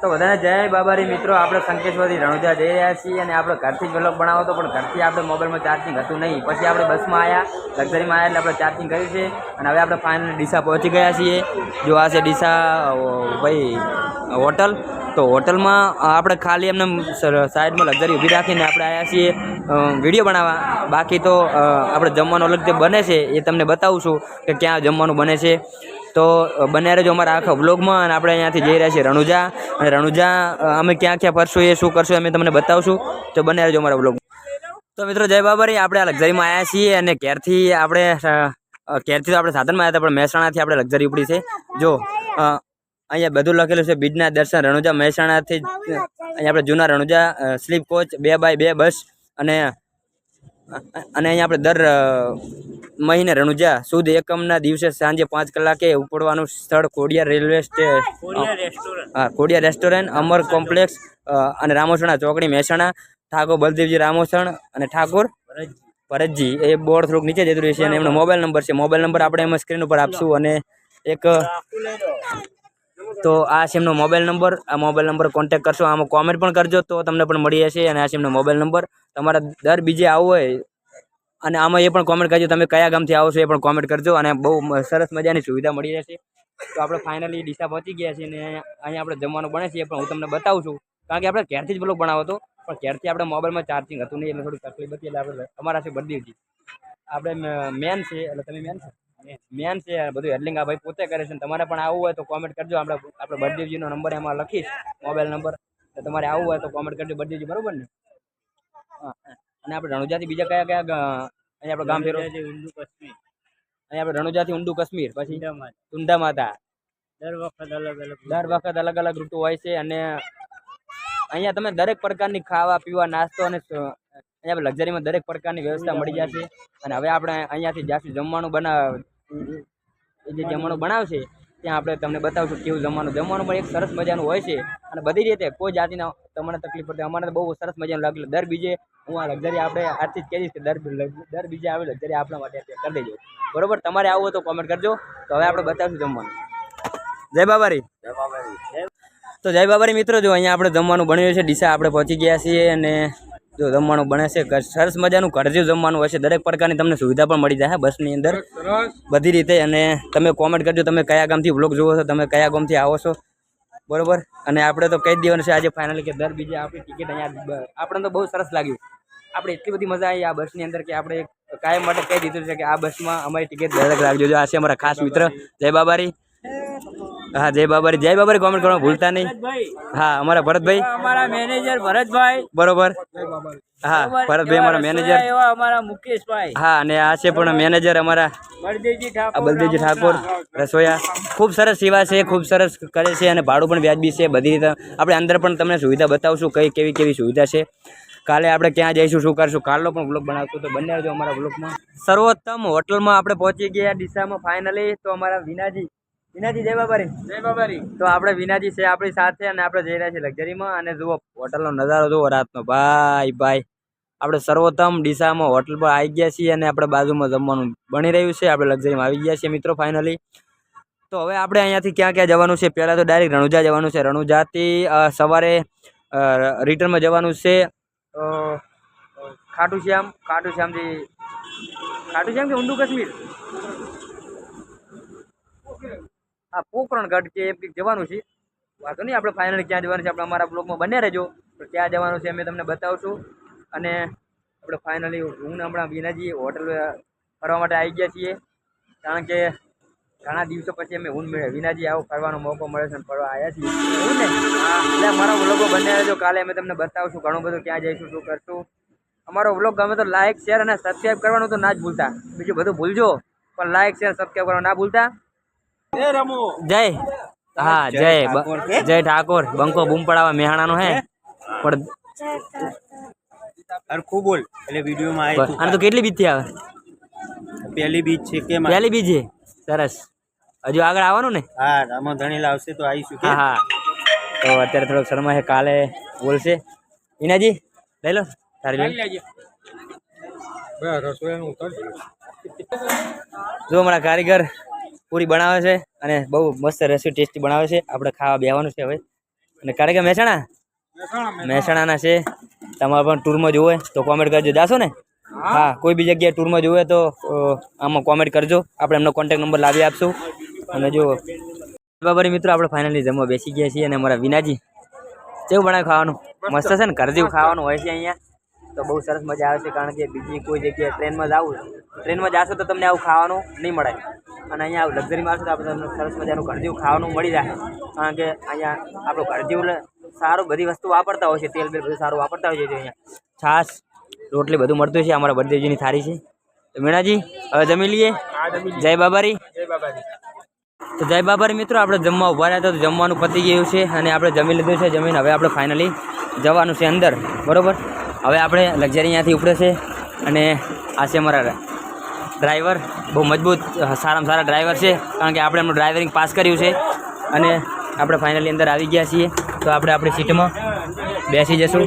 તો બધાને જય બાબારી મિત્રો, આપણે સંકેશ્વરથી રણુજા જઈ રહ્યા છીએ અને આપણે ઘરથી જ વ્લોગ બનાવો હતો, પણ ઘરથી આપણે મોબાઈલમાં ચાર્જિંગ હતું નહીં. પછી આપણે બસમાં આવ્યા, લક્ઝરીમાં આવ્યા એટલે આપણે ચાર્જિંગ કર્યું છે અને હવે આપણે ફાઇનલ ડીસા પહોંચી ગયા છીએ. જો આ છે ડીસા ભાઈ હોટલ. તો હોટલમાં આપણે ખાલી એમને સાઈડમાં લક્ઝરી ઊભી રાખીને આપણે આવ્યા છીએ વિડીયો બનાવવા. બાકી તો આપણે જમવાનું અલગ જે બને છે એ તમને બતાવું છું કે ક્યાં જમવાનું બને છે. તો બને રહેજો અમારા આખા વ્લોગમાં. અને આપણે અહીંયાથી જઈ રહ્યા છીએ રણુજા, અને રણુજા અમે ક્યાં ક્યાં ફરશું એ શું કરશું અમે તમને બતાવશું. તો બને રહેજો અમારા વ્લોગમાં. તો મિત્રો જય બાબારી, આપણે આ લક્ઝરીમાં આવ્યા છીએ અને ઘેરથી તો આપણે સાધનમાં આવ્યા હતા, પણ મહેસાણાથી આપણે લક્ઝરી ઉપડી છે. જો અહીંયા બધું લખેલું છે બીજના દર્શન રણુજા મહેસાણાથી. અહીંયા આપણે જૂના રણુજા સ્લીપ કોચ 2x2 બસ અને અહીંયા આપણે દર મહિને રણુજા સુદ એકમના દિવસે સાંજે 5 કલાકે ઉપડવાનું સ્થળ ખોડિયાર રેલવે ખોડિયાર રેસ્ટોરન્ટ, અમર કોમ્પ્લેક્સ અને રામોસણા ચોકડી મહેસાણા. ઠાકોર બલદેવજી રામોસણ અને ઠાકોર ભરતજી, એ બોર્ડ થોડુંક નીચે જતું રહેશે અને એમનો મોબાઈલ નંબર છે. મોબાઈલ નંબર આપણે એમાં સ્ક્રીન ઉપર આપશું. અને એક તો આ છે એમનો મોબાઈલ નંબર. આ મોબાઈલ નંબર કોન્ટેક્ટ કરશો, આમાં કોમેન્ટ પણ કરજો તો તમને પણ મળી જશે. અને આ છે એમનો મોબાઈલ નંબર. તમારા દર બીજે આવવું હોય અને આમાં એ પણ કોમેન્ટ કરજો તમે કયા ગામથી આવો છો એ પણ કોમેન્ટ કરજો. અને બહુ સરસ મજાની સુવિધા મળી રહેશે. તો આપણે ફાઇનલી ડીસા પહોંચી ગયા છીએ અને અહીંયા આપણે જમવાનું બને છે, પણ હું તમને બતાવું છું કારણ કે આપણે ઘેરથી જ બ્લોગ બનાવો હતો, પણ ઘેરથી આપણે મોબાઈલમાં ચાર્જિંગ હતું નહીં એટલે થોડી તકલીફ હતી. એટલે આપણે અમારા છે બળદેવજી, આપણે મેન છે એટલે તમે મેન છે બધું હેડલિંગ આ ભાઈ પોતે કરે છે. તમારે પણ આવવું હોય તો કોમેન્ટ કરજો. આપણે બળદેવજીનો નંબર એમાં લખીશ, મોબાઈલ નંબર. તો તમારે આવવું હોય તો કોમેન્ટ કરજો બળદેવજી, બરોબર ને? હા. અને આપણે રણુજાથી બીજા કયા અહીંયા આપણે ગામ ફેરો? અહીંયા આપણે રણુજાથી ઊંડું કાશ્મીર, પછી તુંડા માતા. દર વખત અલગ અલગ ઋતુ હોય છે. અને અહીંયા તમે દરેક પ્રકારની ખાવા પીવા નાસ્તો અને અહીંયા લક્ઝરીમાં દરેક પ્રકારની વ્યવસ્થા મળી જશે. અને હવે આપણે અહીંયાથી જ્યાંથી જમવાનું બનાવશે ત્યાં આપણે તમને બતાવશું કેવું જમવાનું પણ એક સરસ મજાનું હોય છે. અને બધી રીતે કોઈ જાતિના તમને તકલીફ પડતી અમારે તો બહુ સરસ મજાનું લાગે. દર બીજે હું આ લક્ઝરી આપણે આજથી જ કહીશ કે દર બીજે આવે લક્ઝરી આપણા માટે કરી દેજો, બરોબર? તમારે આવવું હોય તો કોમેન્ટ કરજો. તો હવે આપણે બતાવશું જમવાનું. જય બાબારી. તો જય બાબારી મિત્રો, જો અહીંયા આપણે જમવાનું બન્યું છે. ડીસા આપણે પહોંચી ગયા છીએ અને જો જમવાનું બને છે સરસ મજાનું ઘર જેવું જમવાનું હોય છે. દરેક પ્રકારની તમને સુવિધા પણ મળી જાય બસની અંદર બધી રીતે. અને તમે કોમેન્ટ કરજો તમે કયા ગામથી વ્લોગ જુઓ છો, તમે કયા ગામથી આવો છો, બરોબર? અને આપણે તો કહી દેવાનું છે આજે ફાઇનલી કે દર બીજે આપણી ટિકિટ અહીંયા આપણને તો બહુ સરસ લાગ્યું. આપણે એટલી બધી મજા આવી આ બસની અંદર કે આપણે કાયમ માટે કહી દીધું છે કે આ બસમાં અમારી ટિકિટ દરેક રાખજો. જો આ છે અમારા ખાસ મિત્ર જય બાબારી. હા જય બાબારી, જય બાબારી કોમેન્ટ કરવાનું ભૂલતા નહીં. હા અમારા ભરતભાઈ, અમારા મેનેજર ભરતભાઈ, બરોબર? હા ભરતભાઈ અમારા મેનેજર, અમારા મુકેશભાઈ. હા અને આ છે પણ મેનેજર અમારા બલદેવજી ઠાકોર રસોયા. ખૂબ સરસ સેવા છે, ખૂબ સરસ કરે છે અને ભાડું પણ વ્યાજબી છે. બધી રીતે આપણે અંદર પણ તમને સુવિધા બતાવશું કેવી સુવિધા છે. કાલે આપણે ક્યાં જઈશું, શું કરશું, કાલનો પણ વ્લોગ બનાવશું. તો બને રહેજો અમારા વ્લોગમાં. સર્વોત્તમ હોટલમાં આપણે પહોંચી ગયા ડીસામાં ફાઇનલી. તો અમારા વિનાજી જય બાબારી. જય બાબારી. તો આપણે વિનાજી છે આપણી સાથે અને આપણે જઈ રહ્યા છીએ લક્ઝરીમાં. અને જુઓ હોટલનો નજારો જુઓ રાતનો. ભાઈ આપણે સર્વોત્તમ ડીસામાં હોટલ પર આવી ગયા છીએ અને આપણે બાજુમાં જમવાનું બની રહ્યું છે. આપણે લક્ઝરીમાં આવી ગયા છીએ મિત્રો ફાઇનલી. તો હવે આપણે અહીંયાથી ક્યાં જવાનું છે? પહેલાં તો ડાયરેક્ટ રણુજા જવાનું છે. રણુજાથી સવારે રિટર્નમાં જવાનું છે ખાટુ શ્યામથી ઊંડું કાશ્મીર. હા પોકરણગઢ કે એમ કંઈક જવાનું છે. વાંધો નહીં, આપણે ફાઇનલી ક્યાં જવાનું છે આપણે અમારા બ્લોગમાં બને રહેજો. તો ક્યાં જવાનું છે અમે તમને બતાવશું. અને આપણે ફાઇનલી હું હમણાં વિનાજી હોટલ ફરવા માટે આવી ગયા છીએ, કારણ કે ઘણા દિવસો પછી અમે વિનાજી આવો ફરવાનો મોકો મળે છે અને ફરવા આવ્યા છીએ એવું ને. એટલે અમારો વ્લોગો બને રહેજો. કાલે અમે તમને બતાવશું ઘણું બધું, ક્યાં જઈશું, શું કરશું. અમારો વ્લોગ ગમે તો લાઇક શેર અને સબસ્ક્રાઈબ કરવાનું તો ના જ ભૂલતા. બીજું બધું ભૂલજો પણ લાઇક શેર સબસ્ક્રાઈબ કરવાનું ના ભૂલતા. જય હા જય ઠાકોર. બંકો બૂમ પડાવા મેહાણાનો હે પણ ખૂબ બોલ એટલે વિડીયોમાં આવે. અને તો કેટલી બીજ થી આવે? પહેલી બીજ છે કે પહેલી બીજ છે. સરસ. હજુ આગળ આવવાનું ને? હા આમાં ધણીલા આવશે તો આવીશું. હા તો અત્યારે થોડોક શર્મા છે, કાલે બોલશે. વિનાજી લઈ લો તારી લઈ. જો અમારા કારીગર પૂરી બનાવે છે અને બહુ મસ્ત રેસીપી ટેસ્ટી બનાવે છે. આપણે ખાવા બેવાનું છે હવે. અને કાળેકા મહેસાણાના છે. તમારે પણ ટૂરમાં જવું હોય તો કોમેન્ટ કરજો. જાશો ને? હા, કોઈ બી જગ્યાએ ટૂરમાં જવું હોય તો આમાં કોમેન્ટ કરજો. આપણે એમનો કોન્ટેક્ટ નંબર લાવી આપશું. અને જો બાબરી મિત્રો આપણે ફાઇનલી જમવા બેસી ગયા છીએ. અને અમારા વિનાજી કેવું બનાવે ખાવાનું? મસ્ત છે ને? ઘર જેવું ખાવાનું હોય છે અહીંયા. તો બહુ સરસ મજા આવે છે. કારણ કે બીજી કોઈ જગ્યાએ ટ્રેનમાં જાશો તો તમને આવું ખાવાનું નહીં મળે. અને અહીંયા આવું લક્ઝરીમાં આવશો તો આપણે તમને સરસ મજાનું ઘર જેવું ખાવાનું મળી જાય. કારણ કે અહીંયા આપણું ઘર જેવું સારું બધી વસ્તુ વાપરતા હોય છે. તેલ બેલ બધું સારું વાપરતા હોય છે. અહીંયા છાશ રોટલી બધું મળતું છે. અમારા બળદેવજીની થાળી છે. તો મીણાજી હવે જમી લઈએ. જય બાબારી. તો જય બાબારી મિત્રો, આપણે જમવા ઉભા રહ્યા હતા તો જમવાનું પતી ગયું છે. અને આપણે જમી લીધું છે. જમીને હવે આપણે ફાઇનલી જવાનું છે અંદર. બરાબર, હવે આપણે લક્ઝરી અહીંયાથી ઉપડે છે. અને આ છે અમારા ડ્રાઈવર, બહુ મજબૂત સારામાં સારા ડ્રાઈવર છે. કારણ કે આપણે એમનું ડ્રાઇવરિંગ પાસ કર્યું છે. અને આપણે ફાઇનલી અંદર આવી ગયા છીએ. તો આપણે આપણી સીટમાં બેસી જશું.